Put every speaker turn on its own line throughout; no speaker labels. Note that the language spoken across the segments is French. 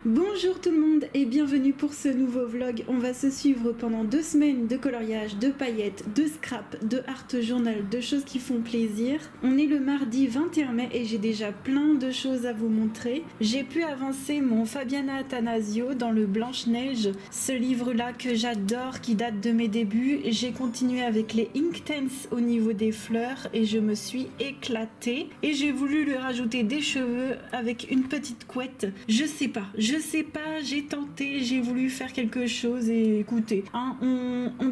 Bonjour tout le monde et bienvenue pour ce nouveau vlog. On va se suivre pendant 2 semaines de coloriage, de paillettes, de scrap, de art journal, de choses qui font plaisir. On est le mardi 21 mai et j'ai déjà plein de choses à vous montrer. J'ai pu avancer mon Fabiana Attanasio dans le Blanche-Neige, ce livre-là que j'adore, qui date de mes débuts. J'ai continué avec les Inktense au niveau des fleurs et je me suis éclatée. Et j'ai voulu lui rajouter des cheveux avec une petite couette. Je sais pas, j'ai tenté, j'ai voulu faire quelque chose et écoutez,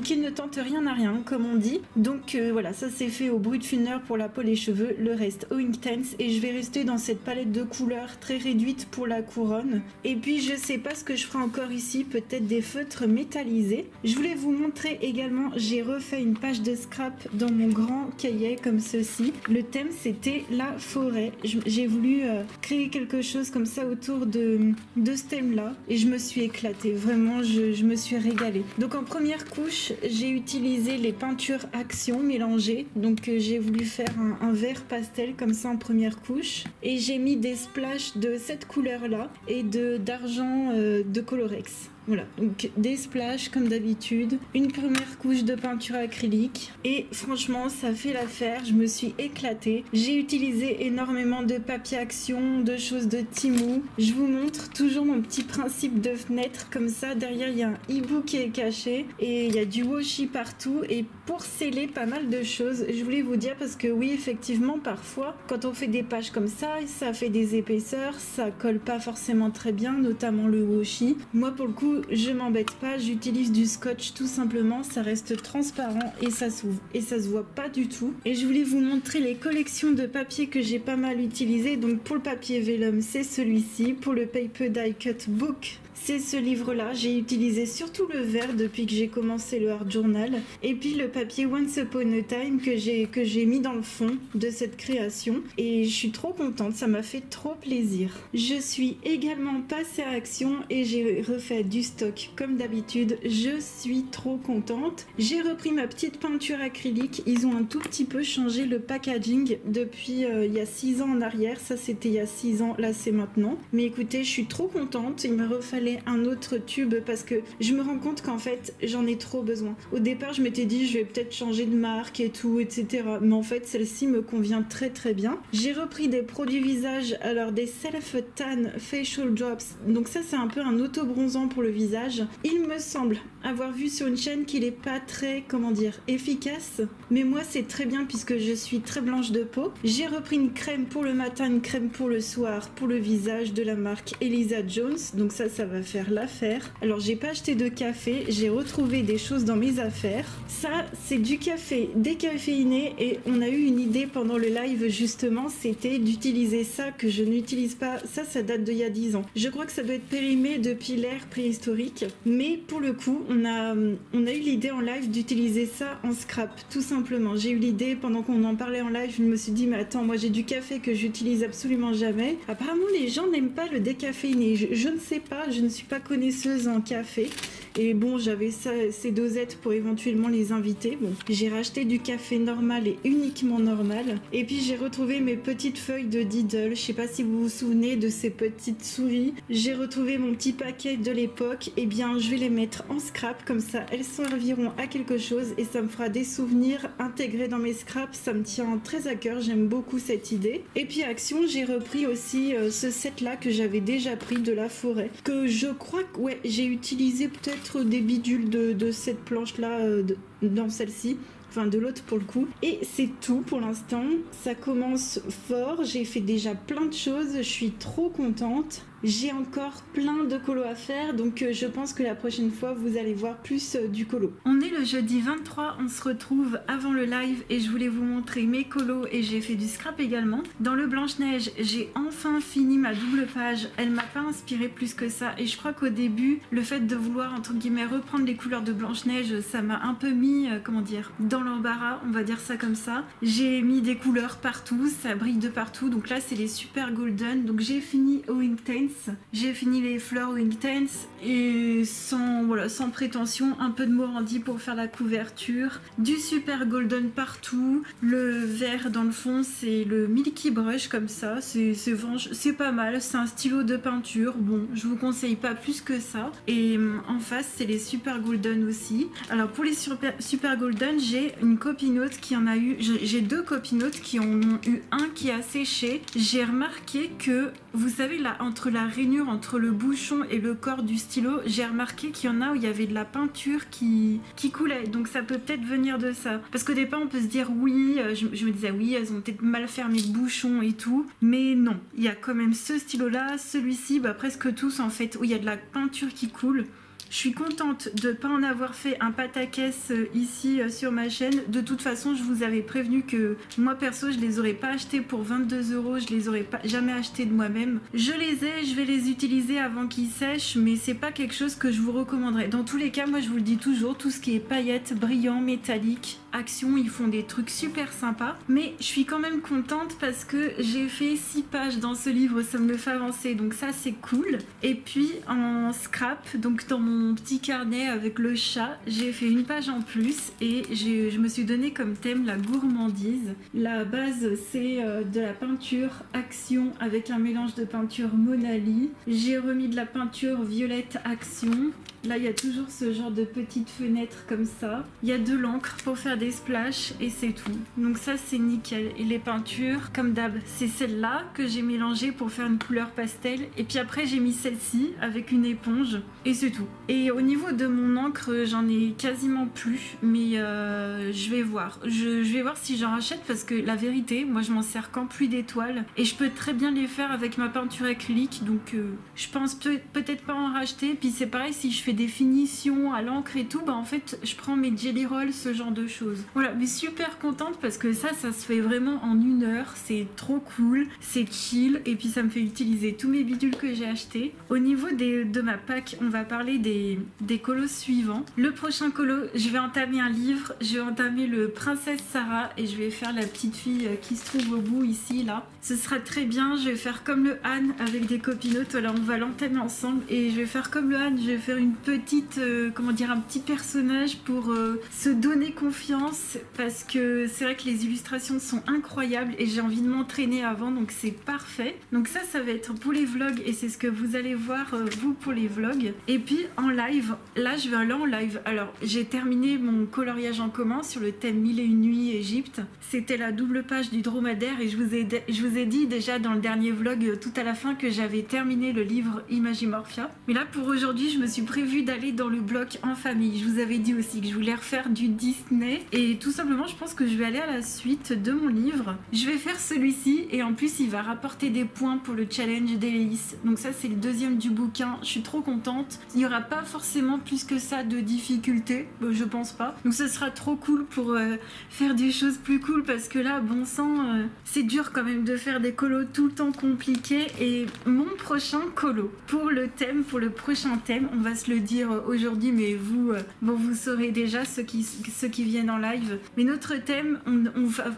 qui ne tente rien n'a rien, comme on dit. Donc voilà, ça c'est fait au Brutfuner pour la peau et les cheveux, le reste au Inktense et je vais rester dans cette palette de couleurs très réduite pour la couronne. Et puis je sais pas ce que je ferai encore ici, peut-être des feutres métallisés. Je voulais vous montrer également, j'ai refait une page de scrap dans mon grand cahier comme ceci. Le thème c'était la forêt. J'ai voulu créer quelque chose comme ça autour de ce thème là et je me suis éclatée, vraiment je me suis régalée. Donc en première couche j'ai utilisé les peintures Action mélangées, donc j'ai voulu faire un vert pastel comme ça en première couche et j'ai mis des splashes de cette couleur là et d'argent de Colorex. Voilà, donc des splashes comme d'habitude, une première couche de peinture acrylique et franchement ça fait l'affaire, je me suis éclatée. J'ai utilisé énormément de papier Action, de choses de Temu. Je vous montre toujours mon petit principe de fenêtre comme ça, derrière il y a un hibou qui est caché et il y a du washi partout et pour sceller pas mal de choses, je voulais vous dire parce que oui effectivement parfois quand on fait des pages comme ça fait des épaisseurs, ça colle pas forcément très bien, notamment le washi. Moi pour le coup je m'embête pas, j'utilise du scotch tout simplement, ça reste transparent et ça s'ouvre et ça se voit pas du tout. Et je voulais vous montrer les collections de papier que j'ai pas mal utilisé. Donc pour le papier vellum c'est celui-ci, pour le paper die cut book c'est ce livre-là. J'ai utilisé surtout le vert depuis que j'ai commencé le art journal. Et puis le papier Once Upon a Time que j'ai mis dans le fond de cette création. Et je suis trop contente, ça m'a fait trop plaisir. Je suis également passée à Action et j'ai refait du stock comme d'habitude. Je suis trop contente. J'ai repris ma petite peinture acrylique. Ils ont un tout petit peu changé le packaging depuis il y a 6 ans en arrière. Ça c'était il y a 6 ans, là c'est maintenant. Mais écoutez, je suis trop contente. Il me refallait un autre tube parce que je me rends compte qu'en fait j'en ai trop besoin. Au départ je m'étais dit je vais peut-être changer de marque et tout etc, mais en fait celle-ci me convient très très bien. J'ai repris des produits visage, alors des self tan facial drops, donc ça c'est un peu un auto bronzant pour le visage. Il me semble avoir vu sur une chaîne qu'il est pas très comment dire efficace, mais moi c'est très bien puisque je suis très blanche de peau. J'ai repris une crème pour le matin, une crème pour le soir pour le visage de la marque Elisa Jones, donc ça va faire l'affaire. Alors j'ai pas acheté de café, j'ai retrouvé des choses dans mes affaires. Ça c'est du café décaféiné et on a eu une idée pendant le live justement, c'était d'utiliser ça que je n'utilise pas. Ça date d'il y a 10 ans. Je crois que ça doit être périmé depuis l'ère préhistorique, mais pour le coup on a eu l'idée en live d'utiliser ça en scrap tout simplement. J'ai eu l'idée pendant qu'on en parlait en live, je me suis dit mais attends, moi j'ai du café que j'utilise absolument jamais. Apparemment les gens n'aiment pas le décaféiné, je ne sais pas, je ne suis pas connaisseuse en café et bon j'avais ces dosettes pour éventuellement les inviter. Bon, j'ai racheté du café normal et uniquement normal et puis j'ai retrouvé mes petites feuilles de Diddle. Je sais pas si vous vous souvenez de ces petites souris. J'ai retrouvé mon petit paquet de l'époque, et bien je vais les mettre en scrap comme ça elles serviront à quelque chose et ça me fera des souvenirs intégrés dans mes scraps. Ça me tient très à cœur, j'aime beaucoup cette idée. Et puis Action, j'ai repris aussi ce set là que j'avais déjà pris de la forêt, que je crois que ouais j'ai utilisé peut-être des bidules de cette planche là dans celle-ci, enfin de l'autre pour le coup, et c'est tout pour l'instant. Ça commence fort, j'ai fait déjà plein de choses, je suis trop contente. J'ai encore plein de colos à faire, donc je pense que la prochaine fois vous allez voir plus du colo. On est le jeudi 23, on se retrouve avant le live et je voulais vous montrer mes colos et j'ai fait du scrap également. Dans le Blanche-Neige, j'ai enfin fini ma double page, elle m'a pas inspiré plus que ça et je crois qu'au début, le fait de vouloir entre guillemets reprendre les couleurs de Blanche-Neige, ça m'a un peu mis, comment dire, dans l'embarras, on va dire ça comme ça. J'ai mis des couleurs partout, ça brille de partout, donc là c'est les super golden, donc j'ai fini au Inktense. Tense. J'ai fini les Fleur Wing Tense et sans prétention, un peu de Morandi pour faire la couverture, du Super Golden partout, le vert dans le fond c'est le Milky Brush comme ça, c'est pas mal, c'est un stylo de peinture, bon je vous conseille pas plus que ça. Et en face c'est les Super Golden aussi. Alors pour les Super Golden, j'ai une copinote qui en a eu, j'ai deux copinotes qui en ont eu un qui a séché. J'ai remarqué que, vous savez là, entre la rainure, entre le bouchon et le corps du stylo, j'ai remarqué qu'il y en a où il y avait de la peinture qui coulait, donc ça peut peut-être venir de ça. Parce qu'au départ on peut se dire oui, je me disais oui, elles ont peut-être mal fermé le bouchon et tout, mais non, il y a quand même ce stylo là, celui-ci, presque tous en fait, où il y a de la peinture qui coule. Je suis contente de ne pas en avoir fait un pataquès ici sur ma chaîne. De toute façon, je vous avais prévenu que moi perso, je les aurais pas achetés pour 22 €, je les aurais jamais achetés de moi-même. Je les ai, je vais les utiliser avant qu'ils sèchent, mais c'est pas quelque chose que je vous recommanderais. Dans tous les cas, moi je vous le dis toujours, tout ce qui est paillettes, brillant, métallique, Action, ils font des trucs super sympas. Mais je suis quand même contente parce que j'ai fait 6 pages dans ce livre, ça me le fait avancer, donc ça c'est cool. Et puis en scrap, donc dans mon petit carnet avec le chat, j'ai fait une page en plus et je me suis donné comme thème la gourmandise. La base c'est de la peinture Action avec un mélange de peinture Monali. J'ai remis de la peinture violette Action. Là, il y a toujours ce genre de petites fenêtres comme ça. Il y a de l'encre pour faire des splashes et c'est tout. Donc ça, c'est nickel. Et les peintures, comme d'hab, c'est celle-là que j'ai mélangée pour faire une couleur pastel. Et puis après, j'ai mis celle-ci avec une éponge et c'est tout. Et au niveau de mon encre, j'en ai quasiment plus. Mais je vais voir. Je vais voir si j'en rachète parce que la vérité, moi, je m'en sers qu'en pluie d'étoiles. Et je peux très bien les faire avec ma peinture acrylique. Donc je pense peut-être pas en racheter. Puis c'est pareil, si je fais des finitions à l'encre et tout, bah en fait je prends mes jelly rolls, ce genre de choses. Voilà, mais super contente parce que ça se fait vraiment en 1 heure, c'est trop cool, c'est chill et puis ça me fait utiliser tous mes bidules que j'ai achetés. Au niveau de ma pack, on va parler des colos suivants. Le prochain colo, je vais entamer un livre, je vais entamer le Princesse Sarah et je vais faire la petite fille qui se trouve au bout ici, là. Ce sera très bien, je vais faire comme le Han avec des copinotes, voilà, on va l'entamer ensemble et je vais faire comme le Han, je vais faire une petite, comment dire, un petit personnage pour se donner confiance parce que c'est vrai que les illustrations sont incroyables et j'ai envie de m'entraîner avant, donc c'est parfait. Donc ça va être pour les vlogs et c'est ce que vous allez voir vous pour les vlogs. Et puis en live, là je vais aller en live. Alors j'ai terminé mon coloriage en commun sur le thème 1001 nuits Égypte. C'était la double page du dromadaire et je vous ai dit déjà dans le dernier vlog tout à la fin que j'avais terminé le livre Imagimorphia. Mais là pour aujourd'hui je me suis prévu d'aller dans le bloc en famille. Je vous avais dit aussi que je voulais refaire du Disney et tout simplement je pense que je vais aller à la suite de mon livre. Je vais faire celui-ci et en plus il va rapporter des points pour le challenge d'Hélice. Donc ça c'est le deuxième du bouquin, je suis trop contente. Il n'y aura pas forcément plus que ça de difficulté, je pense pas. Donc ce sera trop cool pour faire des choses plus cool parce que là bon sang c'est dur quand même de faire des colos tout le temps compliqués. Et mon prochain colo pour le prochain thème, on va se le dire aujourd'hui mais vous vous saurez déjà ceux qui viennent en live, mais notre thème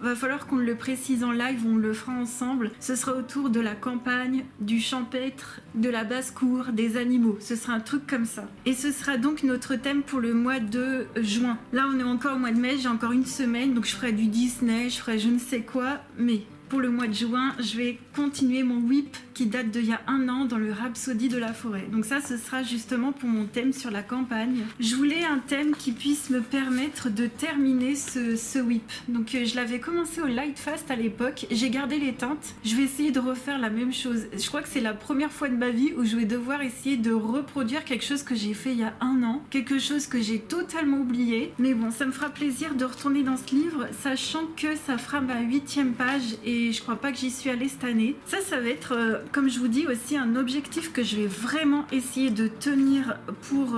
va falloir qu'on le précise en live, on le fera ensemble. Ce sera autour de la campagne, du champêtre, de la basse-cour, des animaux, ce sera un truc comme ça et ce sera donc notre thème pour le mois de juin. Là on est encore au mois de mai, j'ai encore une semaine donc je ferai du Disney, je ferai je ne sais quoi, mais pour le mois de juin, je vais continuer mon whip qui date d'il y a 1 an dans le Rhapsody de la forêt. Donc ça, ce sera justement pour mon thème sur la campagne. Je voulais un thème qui puisse me permettre de terminer ce whip. Donc je l'avais commencé au Light Fast à l'époque. J'ai gardé les teintes. Je vais essayer de refaire la même chose. Je crois que c'est la première fois de ma vie où je vais devoir essayer de reproduire quelque chose que j'ai fait il y a 1 an. Quelque chose que j'ai totalement oublié. Mais bon, ça me fera plaisir de retourner dans ce livre, sachant que ça fera ma 8e page et je crois pas que j'y suis allée cette année. Ça va être, comme je vous dis, aussi un objectif que je vais vraiment essayer de tenir pour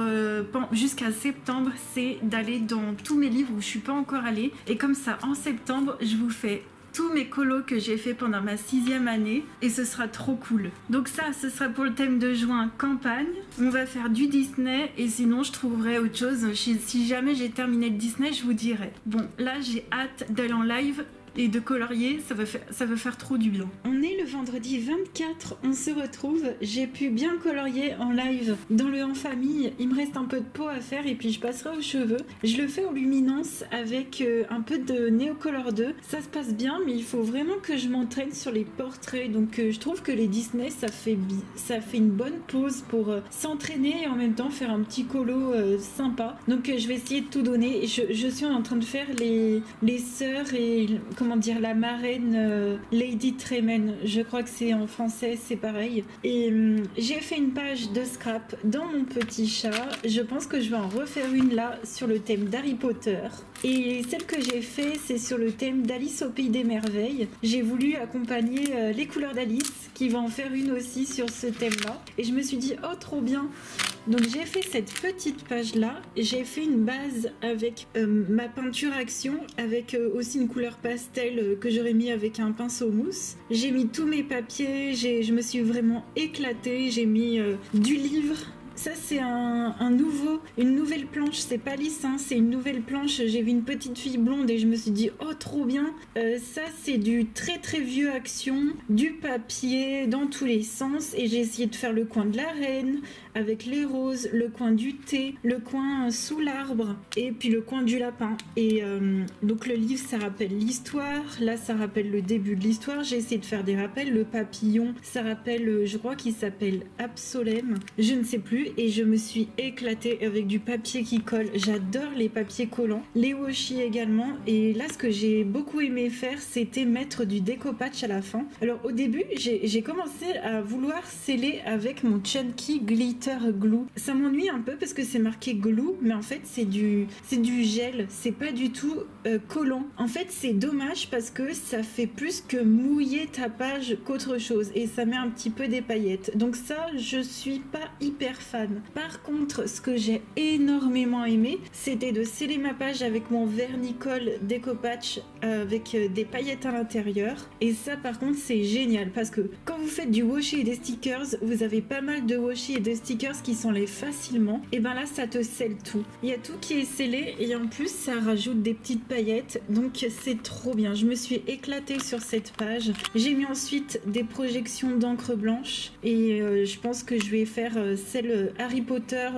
jusqu'à septembre, c'est d'aller dans tous mes livres où je suis pas encore allée. Et comme ça, en septembre, je vous fais tous mes colos que j'ai fait pendant ma 6e année et ce sera trop cool. Donc ça, ce sera pour le thème de juin, campagne. On va faire du Disney et sinon je trouverai autre chose. Si jamais j'ai terminé le Disney, je vous dirai. Bon, là j'ai hâte d'aller en live. et de colorier, ça va faire trop du bien. On est le vendredi 24, on se retrouve. J'ai pu bien colorier en live dans le En Famille. Il me reste un peu de peau à faire et puis je passerai aux cheveux. Je le fais en luminance avec un peu de Neocolor 2. Ça se passe bien, mais il faut vraiment que je m'entraîne sur les portraits. Donc je trouve que les Disney, ça fait une bonne pause pour s'entraîner et en même temps faire un petit colo sympa. Donc je vais essayer de tout donner. Je suis en train de faire les sœurs et comment dire la marraine Lady Tremen. Je crois que c'est en français, c'est pareil. Et j'ai fait une page de scrap dans mon petit chat. Je pense que je vais en refaire une là sur le thème d'Harry Potter. Et celle que j'ai fait, c'est sur le thème d'Alice au Pays des Merveilles. J'ai voulu accompagner les couleurs d'Alice, qui va en faire une aussi sur ce thème-là. Et je me suis dit, oh trop bien. Donc j'ai fait cette petite page-là. J'ai fait une base avec ma peinture action, avec aussi une couleur pastel que j'aurais mis avec un pinceau mousse. J'ai mis tous mes papiers, je me suis vraiment éclatée. J'ai mis du livre. Ça c'est une nouvelle planche, c'est pas lisse, hein, c'est une nouvelle planche. J'ai vu une petite fille blonde et je me suis dit oh trop bien. Ça c'est du très très vieux action, du papier dans tous les sens et j'ai essayé de faire le coin de la reine avec les roses, le coin du thé, le coin sous l'arbre et puis le coin du lapin. Et donc le livre ça rappelle l'histoire, là ça rappelle le début de l'histoire. J'ai essayé de faire des rappels, le papillon ça rappelle, je crois qu'il s'appelle Absolem, je ne sais plus. Et je me suis éclatée avec du papier qui colle. J'adore les papiers collants, les washi également. Et là, ce que j'ai beaucoup aimé faire, c'était mettre du découpage à la fin. Alors au début, j'ai commencé à vouloir sceller avec mon Chunky Glitter Glue. Ça m'ennuie un peu parce que c'est marqué glue, mais en fait c'est du gel. C'est pas du tout collant. En fait, c'est dommage parce que ça fait plus que mouiller ta page qu'autre chose et ça met un petit peu des paillettes. Donc ça, je suis pas hyper fan. Par contre, ce que j'ai énormément aimé, c'était de sceller ma page avec mon vernicole découpage avec des paillettes à l'intérieur. Et ça, par contre, c'est génial parce que quand vous faites du washi et des stickers, vous avez pas mal de washi et de stickers qui s'enlèvent facilement. Et ben là, ça te scelle tout. Il y a tout qui est scellé et en plus, ça rajoute des petites paillettes. Donc, c'est trop bien. Je me suis éclatée sur cette page. J'ai mis ensuite des projections d'encre blanche et je pense que je vais faire celle Harry Potter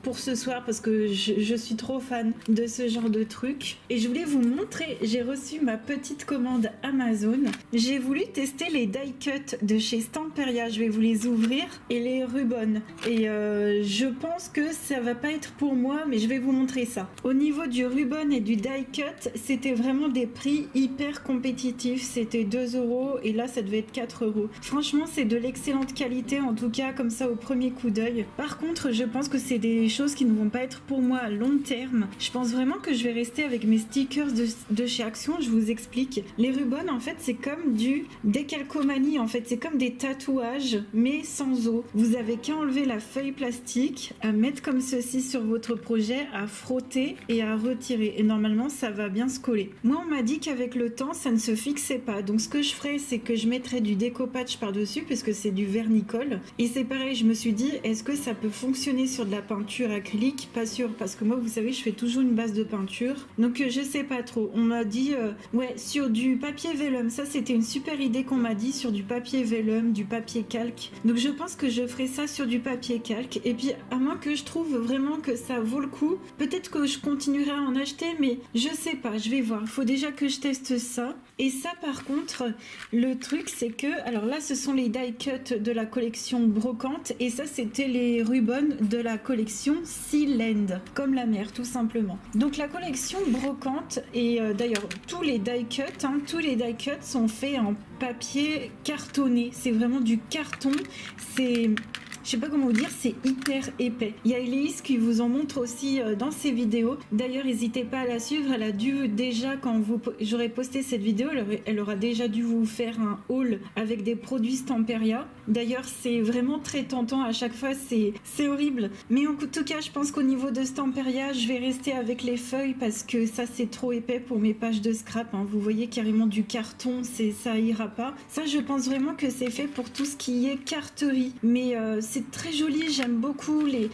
pour ce soir parce que je suis trop fan de ce genre de truc. Et je voulais vous montrer, j'ai reçu ma petite commande Amazon. J'ai voulu tester les die cut de chez Stamperia. Je vais vous les ouvrir et les Rubon. Et je pense que ça va pas être pour moi, mais je vais vous montrer ça. Au niveau du Rubon et du die cut, c'était vraiment des prix hyper compétitifs. C'était 2 € et là ça devait être 4 €. Franchement, c'est de l'excellente qualité, en tout cas comme ça au premier coup d'œil. Par contre, je pense que c'est des choses qui ne vont pas être pour moi à long terme. Je pense vraiment que je vais rester avec mes stickers de chez Action. Je vous explique. Les Rubon, en fait, c'est comme du décalcomanie. En fait, c'est comme des tatouages, mais sans eau. Vous avez qu'à enlever la feuille plastique, à mettre comme ceci sur votre projet, à frotter et à retirer. Et normalement, ça va bien se coller. Moi, on m'a dit qu'avec le temps, ça ne se fixait pas. Donc, ce que je ferais, c'est que je mettrais du découpage par-dessus, puisque c'est du vernicole. Et c'est pareil, je me suis dit, est-ce que ça peut fonctionner sur de la peinture acrylique? Pas sûr, parce que moi, vous savez, je fais toujours une base de peinture. Donc, je sais pas trop. On m'a dit, ouais, sur du papier vellum. Ça, c'était une super idée qu'on m'a dit, sur du papier vellum, du papier calque. Donc, je pense que je ferai ça sur du papier calque. Et puis, à moins que je trouve vraiment que ça vaut le coup, peut-être que je continuerai à en acheter, mais je sais pas, je vais voir. Il faut déjà que je teste ça. Et ça, par contre, le truc, c'est que, alors là, ce sont les die cut de la collection brocante, et ça, c'était les Rubon de la collection Sea Land, comme la mer, tout simplement. Donc la collection brocante, et d'ailleurs tous les die cut sont faits en papier cartonné. C'est vraiment du carton. C'est je sais pas comment vous dire, c'est hyper épais. Il y a Elise qui vous en montre aussi dans ses vidéos. D'ailleurs, n'hésitez pas à la suivre. Elle a dû déjà, quand j'aurai posté cette vidéo, elle aura déjà dû vous faire un haul avec des produits Stamperia. D'ailleurs, c'est vraiment très tentant à chaque fois. C'est horrible. Mais en tout cas, je pense qu'au niveau de Stamperia, je vais rester avec les feuilles parce que ça, c'est trop épais pour mes pages de scrap. Hein. Vous voyez carrément du carton, ça ira pas. Ça, je pense vraiment que c'est fait pour tout ce qui est carterie. Mais c'est très joli, j'aime beaucoup. Les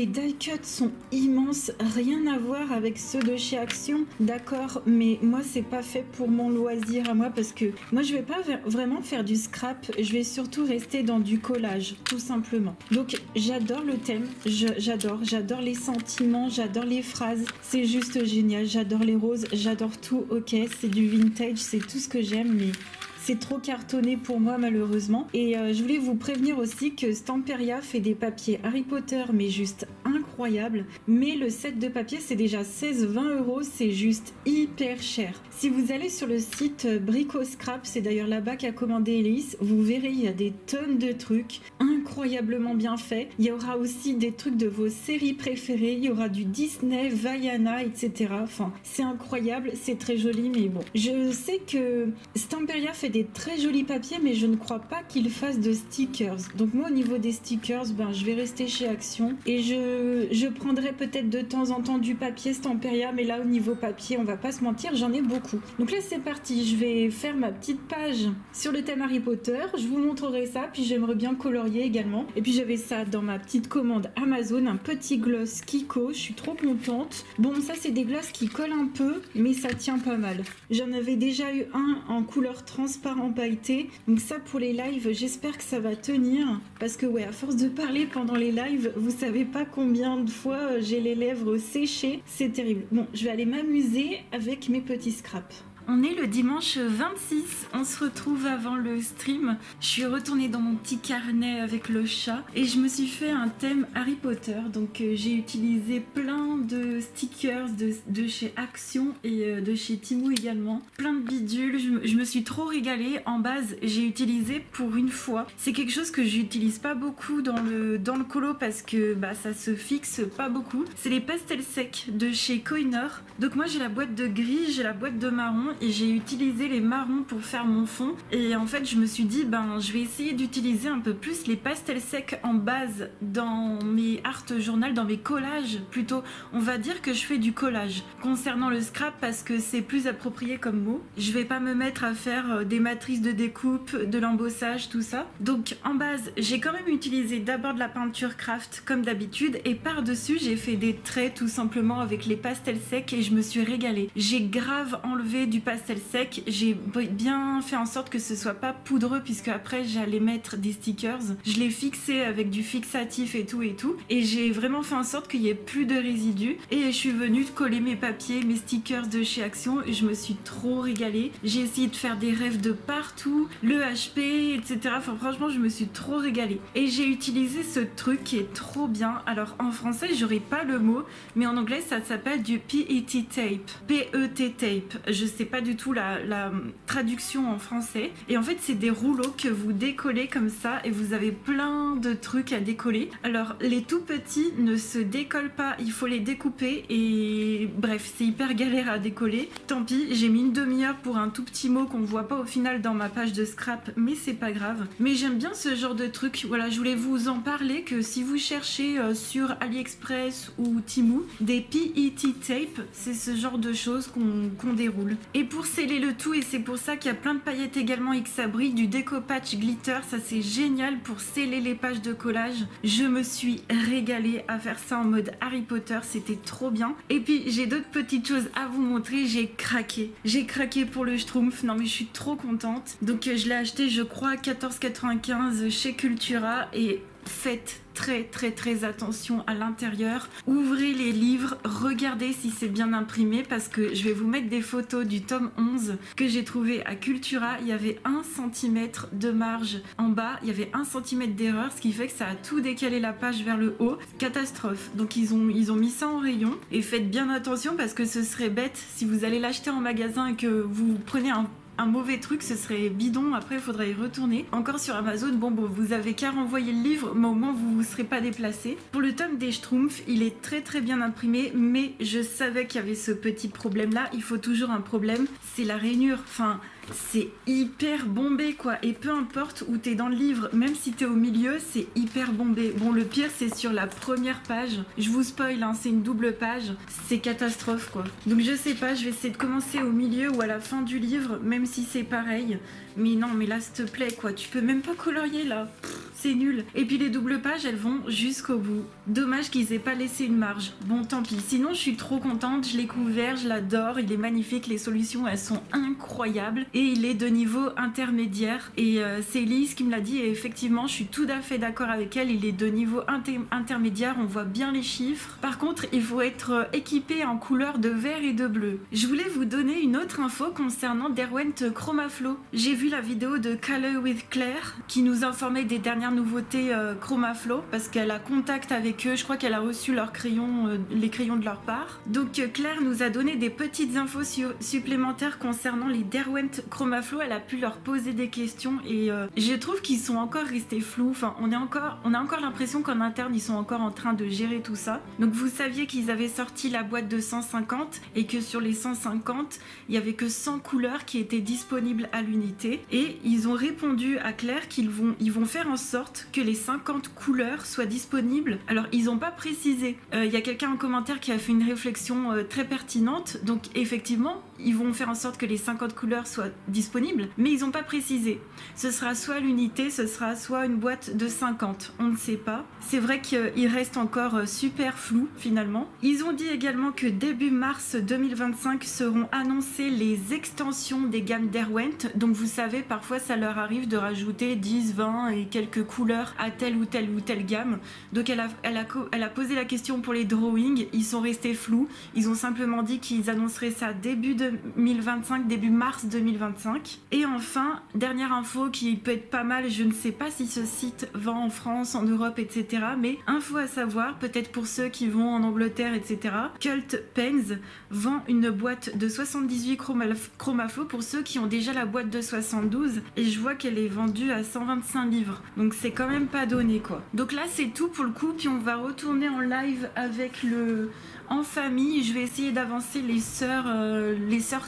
die cuts sont immenses, rien à voir avec ceux de chez Action, d'accord, mais moi c'est pas fait pour mon loisir à moi parce que moi je vais pas vraiment faire du scrap, je vais surtout rester dans du collage, tout simplement. Donc j'adore le thème, j'adore les sentiments, j'adore les phrases, c'est juste génial, j'adore les roses, j'adore tout, ok, c'est du vintage, c'est tout ce que j'aime, mais c'est trop cartonné pour moi malheureusement. Et je voulais vous prévenir aussi que Stamperia fait des papiers Harry Potter mais juste incroyables. Mais le set de papier c'est déjà 16-20 €, c'est juste hyper cher. Si vous allez sur le site Brico Scrap, c'est d'ailleurs là-bas qu'a commandé Elise, vous verrez il y a des tonnes de trucs incroyablement bien faits. Il y aura aussi des trucs de vos séries préférées, il y aura du Disney, Vaiana, etc. Enfin c'est incroyable, c'est très joli mais bon. Je sais que Stamperia fait des très jolis papiers mais je ne crois pas qu'il fasse de stickers. Donc moi au niveau des stickers, ben, je vais rester chez Action et je prendrai peut-être de temps en temps du papier Stamperia, mais là au niveau papier on va pas se mentir, j'en ai beaucoup. Donc là c'est parti, je vais faire ma petite page sur le thème Harry Potter, je vous montrerai ça, puis j'aimerais bien colorier également. Et puis j'avais ça dans ma petite commande Amazon, un petit gloss Kiko, je suis trop contente. Bon ça c'est des glosses qui collent un peu mais ça tient pas mal. J'en avais déjà eu un en couleur transparent pailleté, donc ça pour les lives j'espère que ça va tenir parce que ouais, à force de parler pendant les lives vous savez pas combien de fois j'ai les lèvres séchées, c'est terrible. Bon je vais aller m'amuser avec mes petits scraps. On est le dimanche 26, on se retrouve avant le stream. Je suis retournée dans mon petit carnet avec le chat et je me suis fait un thème Harry Potter. Donc j'ai utilisé plein de stickers de chez Action et de chez Temu également. Plein de bidules, je me suis trop régalée. En base, j'ai utilisé pour une fois. C'est quelque chose que j'utilise pas beaucoup dans le colo parce que bah, ça se fixe pas beaucoup. C'est les pastels secs de chez Kohinoor. Donc moi j'ai la boîte de gris, j'ai la boîte de marron et j'ai utilisé les marrons pour faire mon fond. Et en fait je me suis dit ben je vais essayer d'utiliser un peu plus les pastels secs en base dans mes art journal, dans mes collages plutôt. On va dire que je fais du collage concernant le scrap parce que c'est plus approprié comme mot. Je vais pas me mettre à faire des matrices de découpe, de l'embossage, tout ça. Donc en base j'ai quand même utilisé d'abord de la peinture craft comme d'habitude et par dessus j'ai fait des traits tout simplement avec les pastels secs et je me suis régalée. J'ai grave enlevé du pastel sec, j'ai bien fait en sorte que ce soit pas poudreux puisque après j'allais mettre des stickers. Je l'ai fixé avec du fixatif et tout et j'ai vraiment fait en sorte qu'il y ait plus de résidus et je suis venue coller mes papiers, mes stickers de chez Action et je me suis trop régalée. J'ai essayé de faire des rêves de partout, le HP, etc. Enfin franchement je me suis trop régalée et j'ai utilisé ce truc qui est trop bien. Alors en français j'aurais pas le mot mais en anglais ça s'appelle du PET tape, PET tape, je sais pas du tout la traduction en français et en fait c'est des rouleaux que vous décollez comme ça et vous avez plein de trucs à décoller. Alors les tout petits ne se décollent pas, il faut les découper et bref c'est hyper galère à décoller. Tant pis, j'ai mis une demi-heure pour un tout petit mot qu'on voit pas au final dans ma page de scrap mais c'est pas grave. Mais j'aime bien ce genre de truc, voilà, je voulais vous en parler que si vous cherchez sur AliExpress ou Temu des PET tape, c'est ce genre de choses qu'on déroule. Et pour sceller le tout, et c'est pour ça qu'il y a plein de paillettes également et que ça brille, du découpage glitter, ça c'est génial pour sceller les pages de collage. Je me suis régalée à faire ça en mode Harry Potter, c'était trop bien. Et puis j'ai d'autres petites choses à vous montrer, j'ai craqué pour le Schtroumpf, non mais je suis trop contente. Donc je l'ai acheté je crois à 14,95 chez Cultura et faites très attention à l'intérieur, ouvrez les livres, regardez si c'est bien imprimé parce que je vais vous mettre des photos du tome 11 que j'ai trouvé à Cultura. Il y avait 1 cm de marge en bas, il y avait 1 cm d'erreur, ce qui fait que ça a tout décalé la page vers le haut, catastrophe. Donc ils ont mis ça en rayon et faites bien attention parce que ce serait bête si vous allez l'acheter en magasin et que vous prenez un mauvais truc, ce serait bidon, après il faudrait y retourner. Encore sur Amazon, bon vous avez qu'à renvoyer le livre, mais au moins vous ne serez pas déplacé. Pour le tome des Schtroumpfs, il est très bien imprimé, mais je savais qu'il y avait ce petit problème là, il faut toujours un problème, c'est la rainure, enfin c'est hyper bombé quoi, et peu importe où t'es dans le livre, même si t'es au milieu, c'est hyper bombé. Bon le pire c'est sur la première page, je vous spoil hein, c'est une double page, c'est catastrophe quoi. Donc je sais pas, je vais essayer de commencer au milieu ou à la fin du livre, même si c'est pareil, mais non mais là s'il te plaît quoi, tu peux même pas colorier là. c'est nul. Et puis les doubles pages, elles vont jusqu'au bout. Dommage qu'ils aient pas laissé une marge. Bon, tant pis. Sinon, je suis trop contente. Je l'ai couvert, je l'adore. Il est magnifique. Les solutions, elles sont incroyables. Et il est de niveau intermédiaire. Et c'est Elise qui me l'a dit. Et effectivement, je suis tout à fait d'accord avec elle. Il est de niveau intermédiaire. On voit bien les chiffres. Par contre, il faut être équipé en couleur de vert et de bleu. Je voulais vous donner une autre info concernant Derwent Chromaflow. J'ai vu la vidéo de Color with Claire qui nous informait des dernières nouveautés Chromaflow parce qu'elle a contact avec eux. Je crois qu'elle a reçu leurs crayons, les crayons de leur part. Donc Claire nous a donné des petites infos supplémentaires concernant les Derwent Chromaflow. Elle a pu leur poser des questions et je trouve qu'ils sont encore restés flous. Enfin, on a encore l'impression qu'en interne ils sont encore en train de gérer tout ça. Donc vous saviez qu'ils avaient sorti la boîte de 150 et que sur les 150 il y avait que 100 couleurs qui étaient disponibles à l'unité et ils ont répondu à Claire qu'ils vont faire en sorte que les 50 couleurs soient disponibles. Alors ils n'ont pas précisé, il y a quelqu'un en commentaire qui a fait une réflexion très pertinente, donc effectivement ils vont faire en sorte que les 50 couleurs soient disponibles, mais ils n'ont pas précisé. Ce sera soit l'unité, ce sera soit une boîte de 50, on ne sait pas. C'est vrai qu'il reste encore super flou finalement. Ils ont dit également que début mars 2025 seront annoncées les extensions des gammes Derwent, donc vous savez parfois ça leur arrive de rajouter 10, 20 et quelques couleurs à telle ou telle gamme. Donc elle a posé la question pour les drawings, ils sont restés flous, ils ont simplement dit qu'ils annonceraient ça début 2025, début mars 2025. Et enfin, dernière info qui peut être pas mal, je ne sais pas si ce site vend en France, en Europe, etc. Mais info à savoir, peut-être pour ceux qui vont en Angleterre, etc. Cult Pens vend une boîte de 78 Chromaflow pour ceux qui ont déjà la boîte de 72 et je vois qu'elle est vendue à 125 livres. Donc c'est quand même pas donné quoi. Donc là c'est tout pour le coup, puis on va retourner en live avec en famille. Je vais essayer d'avancer les sœurs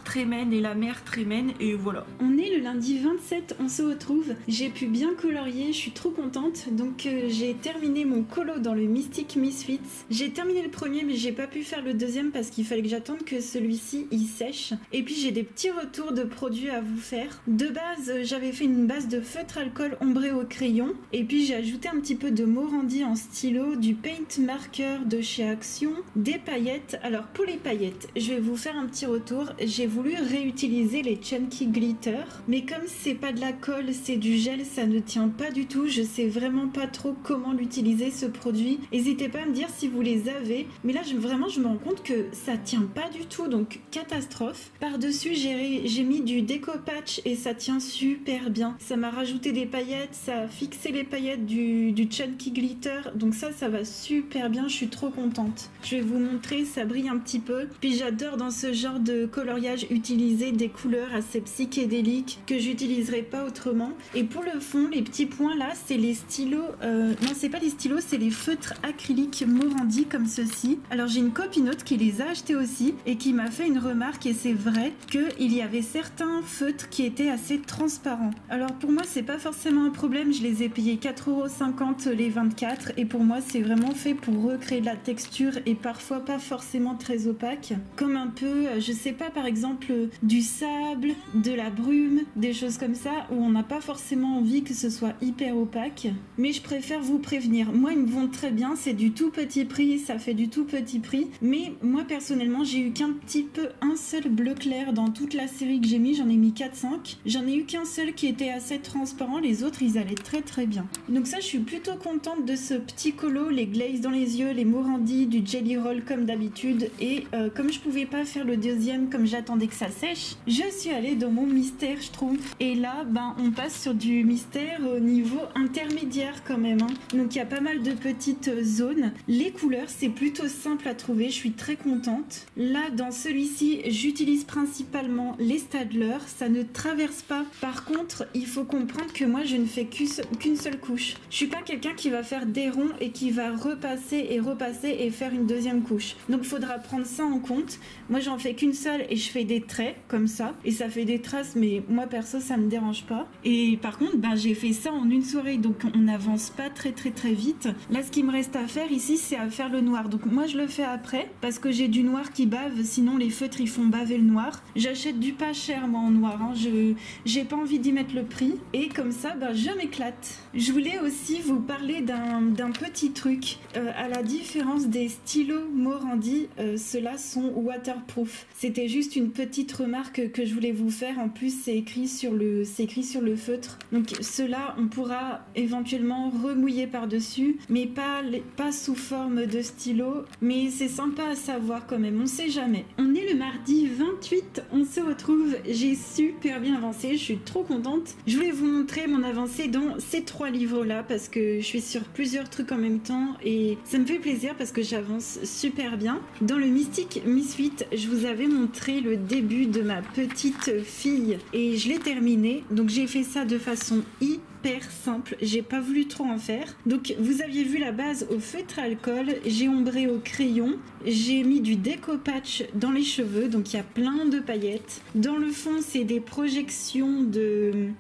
Trémen et la mère Trémen et voilà. On est le lundi 27, on se retrouve. J'ai pu bien colorier, je suis trop contente. Donc j'ai terminé mon colo dans le Mystic Misfits. J'ai terminé le premier mais j'ai pas pu faire le deuxième parce qu'il fallait que j'attende que celui-ci il sèche. Et puis j'ai des petits retours de produits à vous faire. De base j'avais fait une base de feutre alcool ombré au crayon et puis j'ai ajouté un petit peu de Morandi en stylo, du paint marker de chez Action, des paillettes. Alors pour les paillettes, je vais vous faire un petit retour. J'ai voulu réutiliser les Chunky Glitter, mais comme c'est pas de la colle, c'est du gel, ça ne tient pas du tout. Je sais vraiment pas trop comment l'utiliser ce produit. N'hésitez pas à me dire si vous les avez, mais là je me rends compte que ça tient pas du tout, donc catastrophe. Par-dessus j'ai mis du déco patch et ça tient super bien. Ça m'a rajouté des paillettes, ça a fixé les paillettes du Chunky Glitter, donc ça va super bien, je suis trop contente. Je vais vous montrer, ça brille un petit peu. Puis j'adore dans ce genre de coloriage utiliser des couleurs assez psychédéliques que j'utiliserai pas autrement. Et pour le fond, les petits points là, c'est les stylos, non c'est pas les stylos, c'est les feutres acryliques Morandi comme ceci. Alors j'ai une copinote qui les a achetés aussi et qui m'a fait une remarque et c'est vrai qu'il y avait certains feutres qui étaient assez transparents. Alors pour moi c'est pas forcément un problème, je les ai payés 4,50 € les 24 et pour moi c'est vraiment fait pour recréer de la texture et parfois pas forcément très opaque, comme un peu, je sais pas, par exemple du sable, de la brume, des choses comme ça où on n'a pas forcément envie que ce soit hyper opaque, mais je préfère vous prévenir. Moi ils me vont très bien, c'est du tout petit prix, ça fait du tout petit prix, mais moi personnellement j'ai eu un seul bleu clair dans toute la série que j'ai mis, j'en ai mis 4-5, j'en ai eu qu'un seul qui était assez transparent, les autres ils allaient très très bien. Donc ça je suis plutôt contente de ce petit colo, les glaze dans les yeux, les Morandi, du jelly roll comme d'habitude et comme je pouvais pas faire le deuxième comme j'attendais que ça sèche, je suis allée dans mon mystère je trouve et là on passe sur du mystère au niveau intermédiaire quand même hein. Donc il y a pas mal de petites zones, les couleurs c'est plutôt simple à trouver, je suis très contente. Là dans celui-ci j'utilise principalement les Staedtler, ça ne traverse pas, par contre il faut comprendre que moi je ne fais qu'une seule couche, je suis pas quelqu'un qui va faire des ronds et qui va repasser et faire une deuxième couche, donc il faudra prendre ça en compte. Moi j'en fais qu'une seule et je fais des traits comme ça et ça fait des traces, mais moi perso ça me dérange pas. Et par contre j'ai fait ça en une soirée, donc on n'avance pas très vite. Là ce qui me reste à faire ici c'est à faire le noir, donc moi je le fais après parce que j'ai du noir qui bave, sinon les feutres ils font baver le noir. J'achète du pas cher moi en noir hein. J'ai pas envie d'y mettre le prix et comme ça je m'éclate. Je voulais aussi vous parler d'un petit truc. À la différence des stylos Morandi, ceux-là sont waterproof. C'était juste une petite remarque que je voulais vous faire. En plus, c'est écrit sur le feutre. Donc ceux-là, on pourra éventuellement remouiller par-dessus, mais pas sous forme de stylo. Mais c'est sympa à savoir quand même, on sait jamais. On est le mardi 28, on se retrouve. J'ai super bien avancé, je suis trop contente. Je voulais vous montrer mon avancée dans ces 3 livres-là parce que je suis sur plusieurs trucs en même temps et ça me fait plaisir parce que j'avance super bien. Dans le Mystic Misfit, je vous avais montré le début de ma petite fille et je l'ai terminé. Donc j'ai fait ça de façon hyper simple, j'ai pas voulu trop en faire. Donc vous aviez vu la base au feutre à alcool, j'ai ombré au crayon, j'ai mis du découpage dans les cheveux, donc il y a plein de paillettes. Dans le fond, c'est des projections de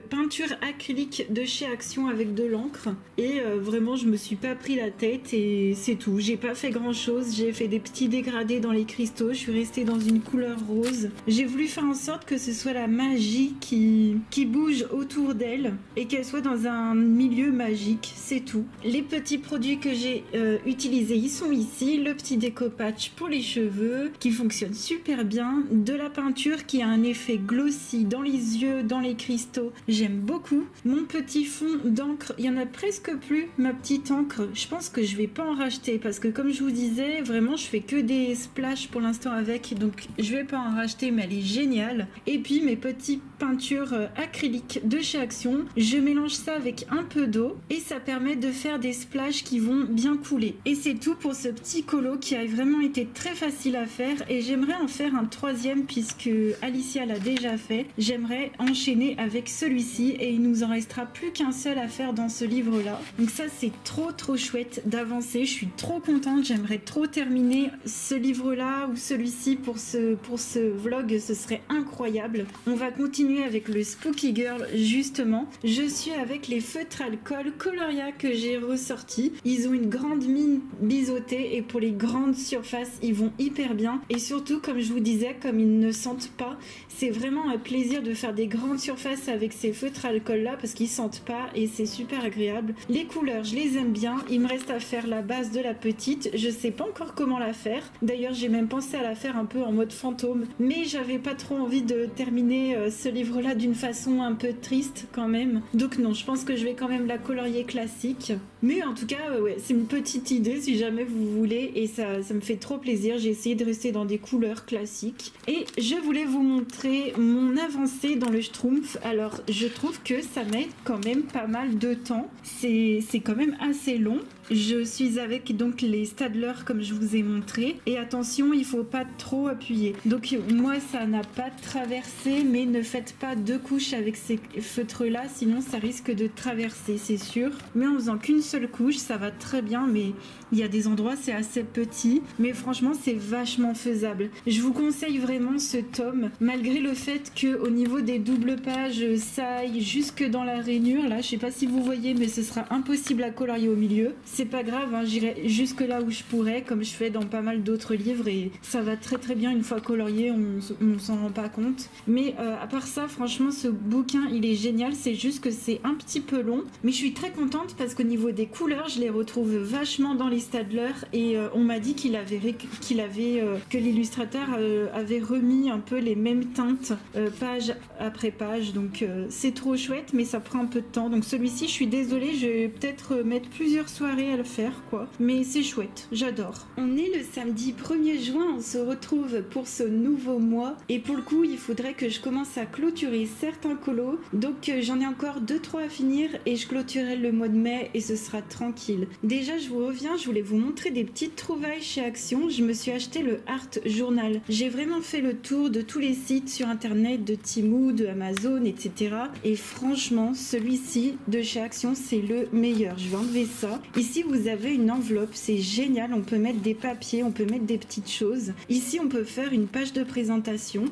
peinture acrylique de chez Action avec de l'encre et vraiment je me suis pas pris la tête et c'est tout. J'ai pas fait grand chose, j'ai fait des petits dégradés dans les cristaux, je suis restée dans une couleur rose. J'ai voulu faire en sorte que ce soit la magie qui bouge autour d'elle et qu'elle soit dans un milieu magique, c'est tout. Les petits produits que j'ai utilisés, ils sont ici. Le petit découpage pour les cheveux qui fonctionne super bien, de la peinture qui a un effet glossy dans les yeux, dans les cristaux. J'aime beaucoup. Mon petit fond d'encre, il y en a presque plus. Ma petite encre, je pense que je vais pas en racheter parce que comme je vous disais, vraiment je fais que des splashes pour l'instant avec, donc je vais pas en racheter, mais elle est géniale. Et puis mes petites peintures acryliques de chez Action, je mélange ça avec un peu d'eau et ça permet de faire des splashes qui vont bien couler. Et c'est tout pour ce petit colo qui a vraiment été très facile à faire et j'aimerais en faire un 3e puisque Alicia l'a déjà fait. J'aimerais enchaîner avec celui-ci et il nous en restera plus qu'un seul à faire dans ce livre là. Donc ça c'est trop chouette d'avancer, je suis trop contente, j'aimerais trop terminer ce livre là ou celui-ci pour ce vlog, ce serait incroyable. On va continuer avec le Spooky Girl justement. Je suis avec les feutres alcool Coloria que j'ai ressortis. Ils ont une grande mine biseautée et pour les grandes surfaces ils vont hyper bien et surtout comme je vous disais, comme ils ne sentent pas, c'est vraiment un plaisir de faire des grandes surfaces avec ces feutres alcool là parce qu'ils sentent pas et c'est super agréable. Les couleurs je les aime bien, il me reste à faire la base de la petite, je sais pas encore comment la faire, d'ailleurs j'ai même pensé à la faire un peu en mode fantôme mais j'avais pas trop envie de terminer ce livre là d'une façon un peu triste quand même, donc non, je pense que je vais quand même la colorier classique, mais en tout cas ouais, c'est une petite idée si jamais vous voulez et ça me fait trop plaisir. J'ai essayé de rester dans des couleurs classiques et je voulais vous montrer mon avancée dans le Schtroumpf. Alors je trouve que ça met quand même pas mal de temps, c'est quand même assez long. Je suis avec donc les Staedtler comme je vous ai montré et attention il faut pas trop appuyer, donc moi ça n'a pas traversé, mais ne faites pas 2 couches avec ces feutres là sinon ça risque de traverser c'est sûr, mais en faisant qu'une seule couche ça va très bien, mais il y a des endroits c'est assez petit mais franchement c'est vachement faisable. Je vous conseille vraiment ce tome malgré le fait que au niveau des doubles pages ça aille jusque dans la rainure là, je sais pas si vous voyez mais ce sera impossible à colorier au milieu. C'est pas grave, hein, j'irai jusque là où je pourrais comme je fais dans pas mal d'autres livres et ça va très bien une fois colorié, on s'en rend pas compte, mais à part ça franchement ce bouquin il est génial, c'est juste que c'est un petit peu long mais je suis très contente parce qu'au niveau des couleurs je les retrouve vachement dans les Staedtler et on m'a dit que l'illustrateur avait remis un peu les mêmes teintes page après page, donc c'est trop chouette mais ça prend un peu de temps, donc celui-ci je suis désolée, je vais peut-être mettre plusieurs soirées à le faire quoi, mais c'est chouette, j'adore. On est le samedi 1er juin, on se retrouve pour ce nouveau mois et pour le coup il faudrait que je commence à clôturer certains colos, donc j'en ai encore 2-3 à finir et je clôturerai le mois de mai et ce sera tranquille. Déjà je vous reviens, je voulais vous montrer des petites trouvailles chez Action. Je me suis acheté le Art Journal, j'ai vraiment fait le tour de tous les sites sur internet, de Temu, de Amazon, etc. et franchement celui-ci de chez Action c'est le meilleur. Je vais enlever ça. Ici ici vous avez une enveloppe, c'est génial, on peut mettre des papiers, on peut mettre des petites choses. Ici on peut faire une page de présentation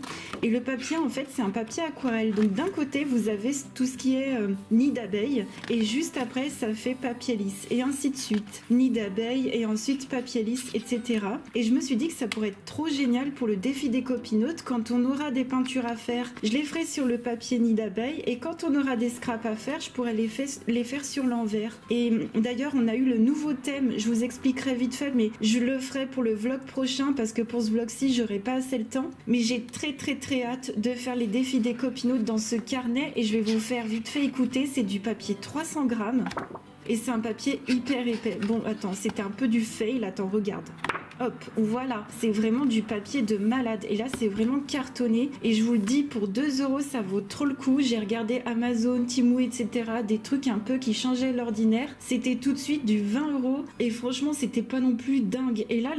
et le papier en fait c'est un papier aquarelle. Donc d'un côté vous avez tout ce qui est nid d'abeille et juste après ça fait papier lisse et ainsi de suite. Nid d'abeille et ensuite papier lisse, etc. Et je me suis dit que ça pourrait être trop génial pour le défi des copinotes. Quand on aura des peintures à faire, je les ferai sur le papier nid d'abeille et quand on aura des scraps à faire, je pourrais les faire sur l'envers. Et d'ailleurs on a eu le nouveau thème, je vous expliquerai vite fait, mais je le ferai pour le vlog prochain parce que pour ce vlog-ci j'aurai pas assez le temps. Mais j'ai très hâte de faire les défis des copinotes dans ce carnet et je vais vous faire vite fait écouter. C'est du papier 300 grammes et c'est un papier hyper épais. Bon attends, c'était un peu du fail, attends regarde. Hop, voilà, c'est vraiment du papier de malade. Et là, c'est vraiment cartonné. Et je vous le dis, pour 2 €, ça vaut trop le coup. J'ai regardé Amazon, Temu, etc. Des trucs un peu qui changeaient l'ordinaire. C'était tout de suite du 20 €. Et franchement, c'était pas non plus dingue. Et là,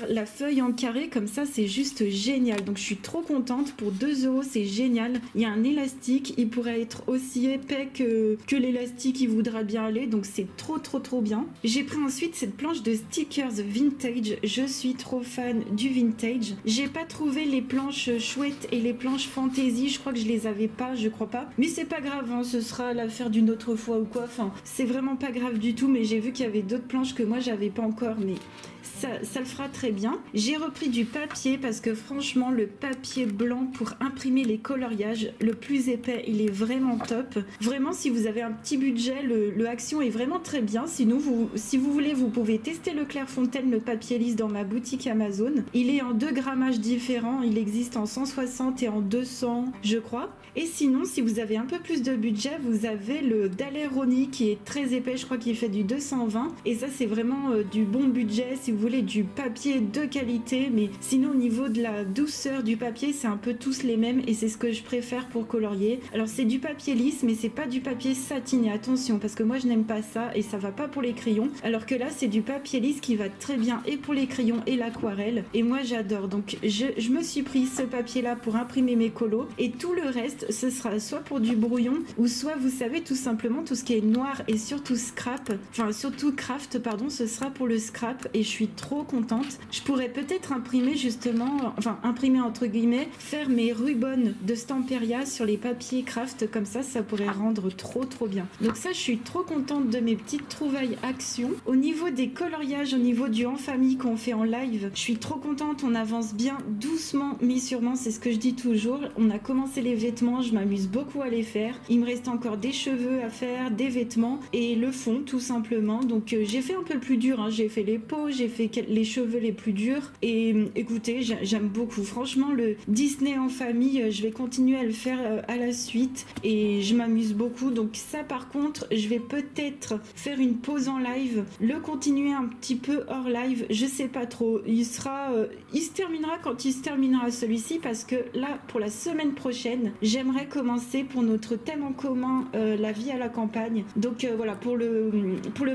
la feuille en carré, comme ça, c'est juste génial. Donc, je suis trop contente. Pour 2 €, c'est génial. Il y a un élastique. Il pourrait être aussi épais que l'élastique qui voudra bien aller. Donc, c'est trop bien. J'ai pris ensuite cette planche de stickers vintage. Je suis trop fan du vintage. J'ai pas trouvé les planches chouettes et les planches fantasy. Je crois que je les avais pas, je crois pas. Mais c'est pas grave, hein, ce sera l'affaire d'une autre fois ou quoi. Enfin, c'est vraiment pas grave du tout. Mais j'ai vu qu'il y avait d'autres planches que moi j'avais pas encore. Mais ça le fera très bien. J'ai repris du papier parce que franchement le papier blanc pour imprimer les coloriages, le plus épais, il est vraiment top. Vraiment, si vous avez un petit budget, le Action est vraiment très bien. Sinon, si vous voulez, vous pouvez tester le Clairefontaine, le papier lisse dans ma boutique Amazon. Il est en 2 grammages différents. Il existe en 160 et en 200, je crois. Et sinon, si vous avez un peu plus de budget, vous avez le Daler-Rowney qui est très épais. Je crois qu'il fait du 220. Et ça, c'est vraiment du bon budget si vous voulez du papier de qualité. Mais sinon, au niveau de la douceur du papier, c'est un peu tous les mêmes. Et c'est ce que je préfère pour colorier. Alors, c'est du papier lisse, mais c'est pas du papier satiné. Attention, parce que moi, je n'aime pas ça. Et ça va pas pour les crayons. Alors que là, c'est du papier lisse qui va très bien et pour les crayons et l'aquarelle. Et moi, j'adore. Donc, je me suis pris ce papier-là pour imprimer mes colos. Et tout le reste, ce sera soit pour du brouillon ou soit, vous savez, tout simplement tout ce qui est noir et surtout surtout craft, pardon, ce sera pour le scrap et je suis trop contente. Je pourrais peut-être imprimer justement, imprimer entre guillemets, faire mes rubans de Stamperia sur les papiers craft, comme ça pourrait rendre trop bien. Donc ça, je suis trop contente de mes petites trouvailles Action. Au niveau des coloriages, au niveau du en famille qu'on fait en live, je suis trop contente, on avance bien, doucement mais sûrement, c'est ce que je dis toujours. On a commencé les vêtements, je m'amuse beaucoup à les faire. Il me reste encore des cheveux à faire, des vêtements et le fond tout simplement. Donc j'ai fait un peu plus dur, hein. J'ai fait les peaux, j'ai fait les cheveux les plus durs et écoutez, j'aime beaucoup. Franchement, le Disney en famille, je vais continuer à le faire à la suite et je m'amuse beaucoup. Donc ça, par contre, je vais peut-être faire une pause en live, le continuer un petit peu hors live, je sais pas trop. Il se terminera quand il se terminera celui-ci parce que là, pour la semaine prochaine, j'aimerais commencer pour notre thème en commun, la vie à la campagne. Donc voilà, pour le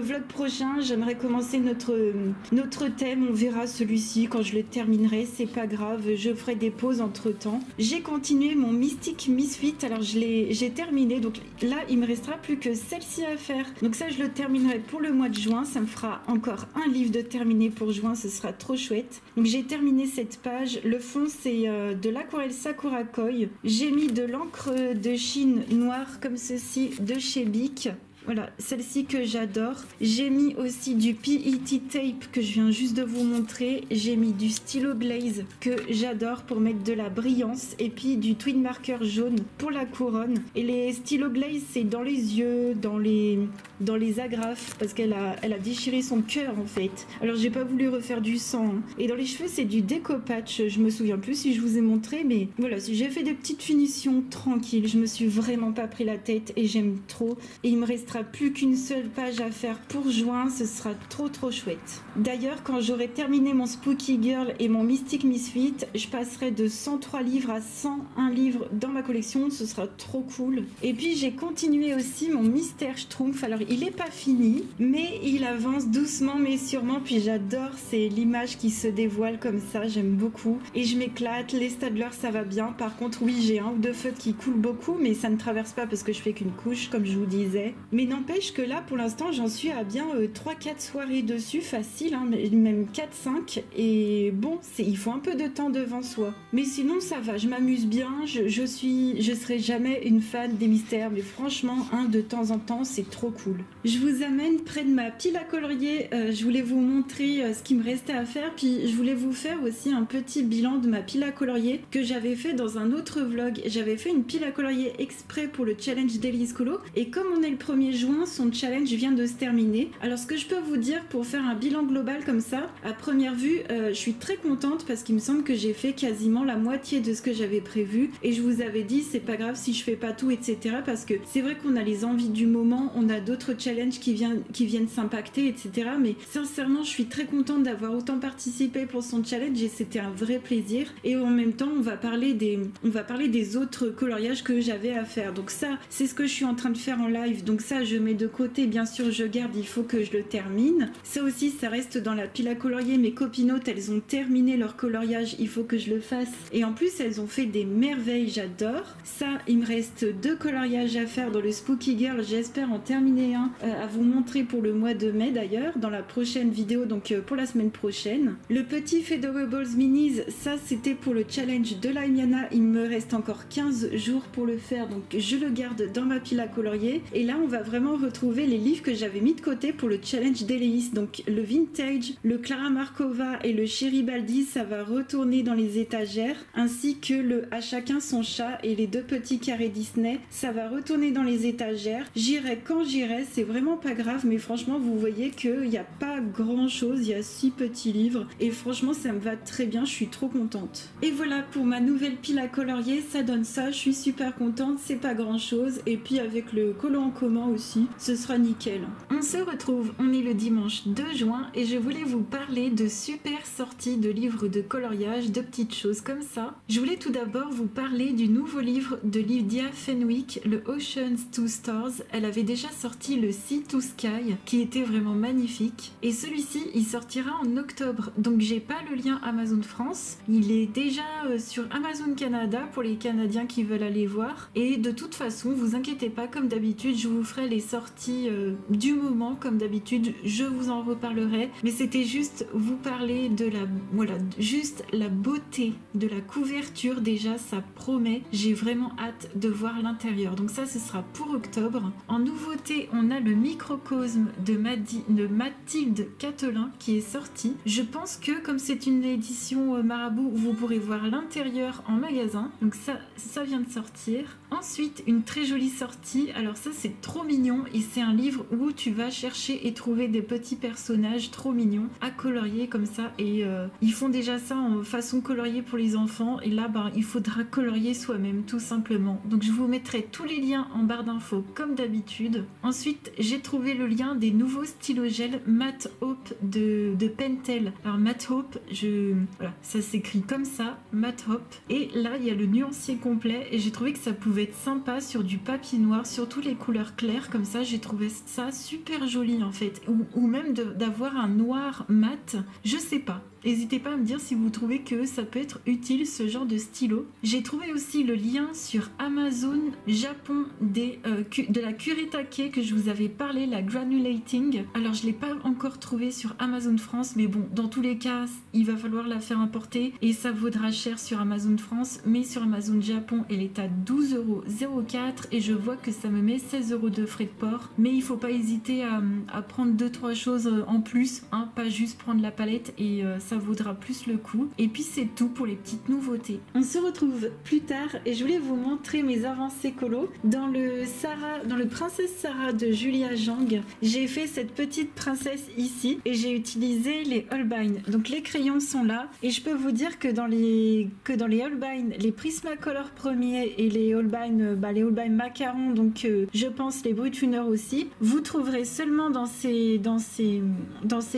vlog prochain, j'aimerais commencer notre thème. On verra celui-ci quand je le terminerai, c'est pas grave, je ferai des pauses entre temps. J'ai continué mon Mystic Misfit, alors j'ai terminé, donc là il me restera plus que celle-ci à faire. Donc ça, je le terminerai pour le mois de juin, ça me fera encore un livre de terminé pour juin, ce sera trop chouette. Donc j'ai terminé cette page, le fond c'est de l'aquarelle Sakura Koi. J'ai mis de l'encre de Chine noire comme ceci de chez Bic. Voilà, celle-ci que j'adore. J'ai mis aussi du PET tape que je viens juste de vous montrer. J'ai mis du stylo glaze que j'adore pour mettre de la brillance. Et puis du twin marker jaune pour la couronne. Et les stylo glaze, c'est dans les yeux, dans les agrafes. Parce qu'elle a déchiré son cœur en fait. Alors j'ai pas voulu refaire du sang. Hein. Et dans les cheveux, c'est du déco-patch. Je me souviens plus si je vous ai montré. Mais voilà, j'ai fait des petites finitions tranquilles. Je me suis vraiment pas pris la tête et j'aime trop. Et il me restera plus qu'une seule page à faire pour juin, ce sera trop chouette. D'ailleurs, quand j'aurai terminé mon Spooky Girl et mon Mystic Misfit, je passerai de 103 livres à 101 livres dans ma collection, ce sera trop cool. Et puis j'ai continué aussi mon Mystère Schtroumpf. Alors il est pas fini, mais il avance doucement mais sûrement, puis j'adore, c'est l'image qui se dévoile comme ça, j'aime beaucoup. Et je m'éclate, les Stadler ça va bien, par contre oui j'ai un ou deux feutres qui coulent beaucoup, mais ça ne traverse pas parce que je fais qu'une couche comme je vous disais. Mais n'empêche que là pour l'instant j'en suis à bien 3-4 soirées dessus, facile, hein, même 4-5, et bon, il faut un peu de temps devant soi. Mais sinon ça va, je m'amuse bien, je serai jamais une fan des mystères, mais franchement, de temps en temps, c'est trop cool. Je vous amène près de ma pile à colorier, je voulais vous montrer ce qui me restait à faire, puis je voulais vous faire aussi un petit bilan de ma pile à colorier que j'avais fait dans un autre vlog. J'avais fait une pile à colorier exprès pour le challenge Daily Scolo, et comme on est le 1er juin, son challenge vient de se terminer. Alors ce que je peux vous dire pour faire un bilan global comme ça, à première vue, je suis très contente parce qu'il me semble que j'ai fait quasiment la moitié de ce que j'avais prévu, et je vous avais dit c'est pas grave si je fais pas tout, etc. parce que c'est vrai qu'on a les envies du moment, on a d'autres challenges qui viennent s'impacter, etc. Mais sincèrement, je suis très contente d'avoir autant participé pour son challenge, et c'était un vrai plaisir. Et en même temps, on va parler des autres coloriages que j'avais à faire. Donc ça, c'est ce que je suis en train de faire en live. Donc ça, je mets de côté, bien sûr, je garde, il faut que je le termine. Ça aussi, ça reste dans la pile à colorier. Mes copinotes, elles ont terminé leur coloriage, il faut que je le fasse. Et en plus, elles ont fait des merveilles, j'adore. Ça, il me reste 2 coloriages à faire dans le Spooky Girl, j'espère en terminer un à vous montrer pour le mois de mai d'ailleurs, dans la prochaine vidéo, donc pour la semaine prochaine. Le petit Fedorables Minis, ça c'était pour le challenge de la Miana, il me reste encore 15 jours pour le faire, donc je le garde dans ma pile à colorier. Et là on va vraiment retrouver les livres que j'avais mis de côté pour le challenge d'Eleis, donc le Vintage, le Clara Markova et le Chéribaldi, ça va retourner dans les étagères, ainsi que le À chacun son chat et les 2 petits carrés Disney, ça va retourner dans les étagères. J'irai quand j'irai, c'est vraiment pas grave, mais franchement vous voyez qu'il n'y a pas grand chose, il y a 6 petits livres et franchement ça me va très bien, je suis trop contente. Et voilà pour ma nouvelle pile à colorier, ça donne ça, je suis super contente, c'est pas grand chose, et puis avec le collant en commun aussi, ce sera nickel. On se retrouve, on est le dimanche 2 juin et je voulais vous parler de super sorties de livres de coloriage, de petites choses comme ça. Je voulais tout d'abord vous parler du nouveau livre de Lydia Fenwick, le Oceans to Stars. Elle avait déjà sorti le Sea to Sky qui était vraiment magnifique, et celui-ci il sortira en octobre, donc j'ai pas le lien Amazon France, il est déjà sur Amazon Canada pour les Canadiens qui veulent aller voir. Et de toute façon vous inquiétez pas, comme d'habitude je vous ferai les sorties du moment, comme d'habitude je vous en reparlerai, mais c'était juste vous parler de juste la beauté de la couverture. Déjà ça promet, j'ai vraiment hâte de voir l'intérieur, donc ça ce sera pour octobre. En nouveauté on a le Microcosme de Mathilde Catelin qui est sorti. Je pense que comme c'est une édition marabout, vous pourrez voir l'intérieur en magasin, donc ça vient de sortir. Ensuite une très jolie sortie, alors ça c'est trop mignon, et c'est un livre où tu vas chercher et trouver des petits personnages trop mignons à colorier comme ça, et ils font déjà ça en façon colorier pour les enfants, et là il faudra colorier soi-même tout simplement. Donc je vous mettrai tous les liens en barre d'infos comme d'habitude. Ensuite j'ai trouvé le lien des nouveaux stylogels Matte Hope de Pentel. Alors Matte Hope, voilà, ça s'écrit comme ça, Matte Hope, et là il y a le nuancier complet, et j'ai trouvé que ça pouvait être sympa sur du papier noir, surtout les couleurs claires comme ça, j'ai trouvé ça super joli en fait, ou même d'avoir un noir mat, je sais pas. N'hésitez pas à me dire si vous trouvez que ça peut être utile ce genre de stylo. J'ai trouvé aussi le lien sur Amazon Japon de la Kuretake que je vous avais parlé, la Granulating. Alors je ne l'ai pas encore trouvé sur Amazon France, mais bon, dans tous les cas, il va falloir la faire importer et ça vaudra cher sur Amazon France, mais sur Amazon Japon, elle est à 12,04 € et je vois que ça me met 16 € de frais de port. Mais il ne faut pas hésiter à prendre 2-3 choses en plus, hein, pas juste prendre la palette, et ça vaudra plus le coup. Et puis c'est tout pour les petites nouveautés. On se retrouve plus tard et je voulais vous montrer mes avancées colo. Dans le Princesse Sarah de Julia Jang, j'ai fait cette petite princesse ici et j'ai utilisé les Holbein. Donc les crayons sont là et je peux vous dire que dans les Holbein, les Prismacolor premiers et les Holbein macaron, donc je pense les Brutfuner aussi, vous trouverez seulement dans ces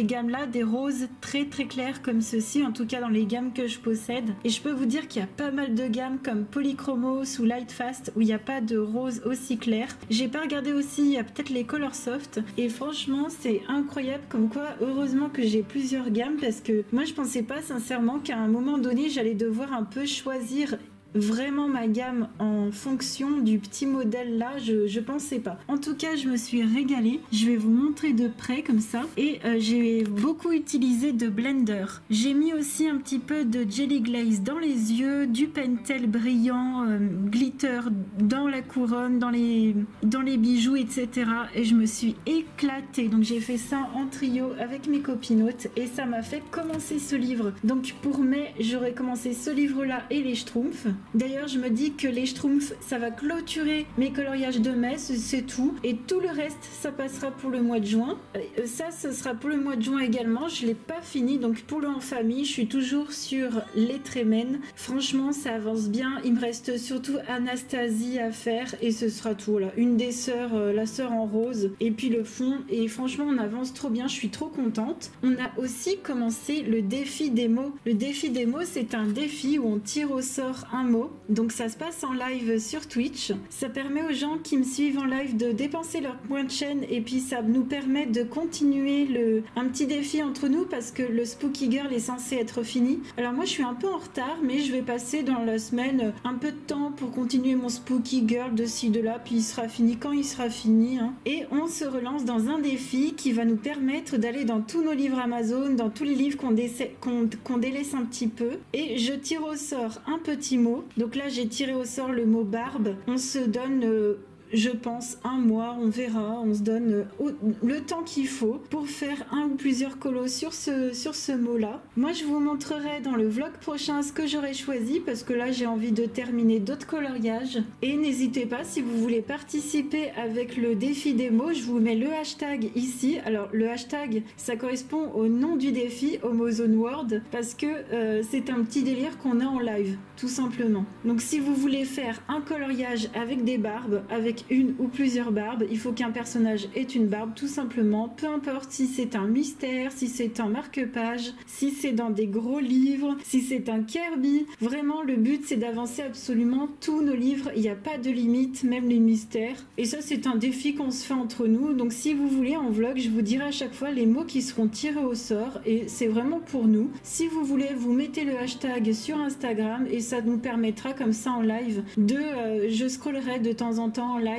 gammes là des roses très très clairs comme ceci, en tout cas dans les gammes que je possède. Et je peux vous dire qu'il y a pas mal de gammes comme Polychromos ou Lightfast où il n'y a pas de rose aussi clair. J'ai pas regardé aussi, il y a peut-être fait les Colorsoft et franchement c'est incroyable comme quoi heureusement que j'ai plusieurs gammes parce que moi je pensais pas sincèrement qu'à un moment donné j'allais devoir un peu choisir vraiment ma gamme en fonction du petit modèle là, je pensais pas. En tout cas, je me suis régalée. Je vais vous montrer de près comme ça. Et j'ai beaucoup utilisé de blender. J'ai mis aussi un petit peu de jelly glaze dans les yeux, du pentel brillant, glitter dans la couronne, dans les bijoux, etc. Et je me suis éclatée. Donc j'ai fait ça en trio avec mes copinotes et ça m'a fait commencer ce livre. Donc pour mai, j'aurais commencé ce livre là et les Schtroumpfs. D'ailleurs, je me dis que les Schtroumpfs, ça va clôturer mes coloriages de mai, c'est tout. Et tout le reste, ça passera pour le mois de juin. Ça, ce sera pour le mois de juin également. Je ne l'ai pas fini, donc pour le en famille, je suis toujours sur les Trémènes. Franchement, ça avance bien. Il me reste surtout Anastasie à faire et ce sera tout. Là. Une des sœurs, la sœur en rose, et puis le fond. Et franchement, on avance trop bien. Je suis trop contente. On a aussi commencé le défi des mots. Le défi des mots, c'est un défi où on tire au sort un mot. Donc ça se passe en live sur Twitch. Ça permet aux gens qui me suivent en live de dépenser leur point de chaîne et puis ça nous permet de continuer un petit défi entre nous parce que le Spooky Girl est censé être fini. Alors moi je suis un peu en retard mais je vais passer dans la semaine un peu de temps pour continuer mon Spooky Girl de ci de là puis il sera fini quand il sera fini hein. Et on se relance dans un défi qui va nous permettre d'aller dans tous nos livres Amazon, dans tous les livres qu'on délaisse un petit peu et je tire au sort un petit mot. Donc là j'ai tiré au sort le mot barbe. On se donne je pense un mois, on verra, on se donne le temps qu'il faut pour faire un ou plusieurs colos sur ce mot-là. Moi, je vous montrerai dans le vlog prochain ce que j'aurais choisi parce que là, j'ai envie de terminer d'autres coloriages. Et n'hésitez pas, si vous voulez participer avec le défi des mots, je vous mets le hashtag ici. Alors, le hashtag, ça correspond au nom du défi, Homozone World, parce que c'est un petit délire qu'on a en live, tout simplement. Donc, si vous voulez faire un coloriage avec des barbes, avec une ou plusieurs barbes, il faut qu'un personnage ait une barbe tout simplement, peu importe si c'est un mystère, si c'est un marque-page, si c'est dans des gros livres, si c'est un Kirby, vraiment le but c'est d'avancer absolument tous nos livres, il n'y a pas de limite, même les mystères, et ça c'est un défi qu'on se fait entre nous, donc si vous voulez en vlog, je vous dirai à chaque fois les mots qui seront tirés au sort, et c'est vraiment pour nous. Si vous voulez, vous mettez le hashtag sur Instagram, et ça nous permettra comme ça en live je scrollerai de temps en temps en live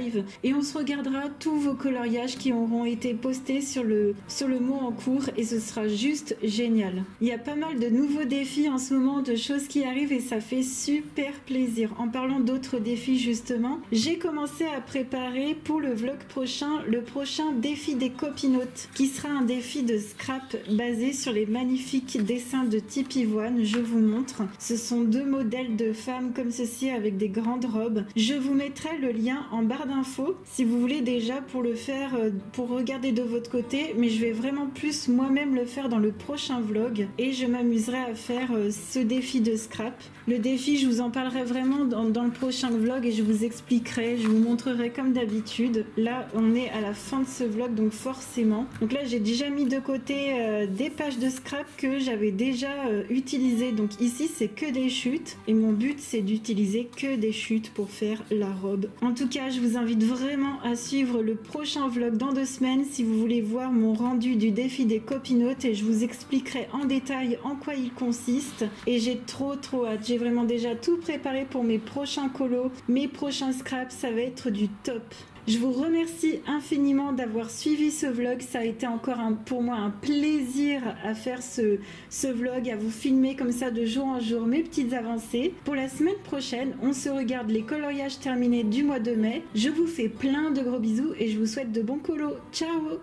et on se regardera tous vos coloriages qui auront été postés sur le mot en cours et ce sera juste génial. Il y a pas mal de nouveaux défis en ce moment, de choses qui arrivent et ça fait super plaisir. En parlant d'autres défis justement, j'ai commencé à préparer pour le vlog prochain le prochain défi des copinotes qui sera un défi de scrap basé sur les magnifiques dessins de Type Ivoine. Je vous montre, ce sont deux modèles de femmes comme ceci avec des grandes robes. Je vous mettrai le lien en barre d'infos si vous voulez déjà pour le faire, pour regarder de votre côté, mais je vais vraiment plus moi-même le faire dans le prochain vlog et je m'amuserai à faire ce défi de scrap. Le défi, je vous en parlerai vraiment dans le prochain vlog et je vous expliquerai, je vous montrerai comme d'habitude. Là, on est à la fin de ce vlog, donc forcément. Donc là, j'ai déjà mis de côté des pages de scrap que j'avais déjà utilisées. Donc ici, c'est que des chutes et mon but, c'est d'utiliser que des chutes pour faire la robe. En tout cas, je vous invite vraiment à suivre le prochain vlog dans 2 semaines si vous voulez voir mon rendu du défi des copinotes et je vous expliquerai en détail en quoi il consiste. Et j'ai trop hâte. J'ai vraiment déjà tout préparé pour mes prochains colos, mes prochains scraps, ça va être du top. Je vous remercie infiniment d'avoir suivi ce vlog, ça a été encore pour moi un plaisir à faire ce vlog, à vous filmer comme ça de jour en jour mes petites avancées. Pour la semaine prochaine, on se regarde les coloriages terminés du mois de mai. Je vous fais plein de gros bisous et je vous souhaite de bons colos. Ciao!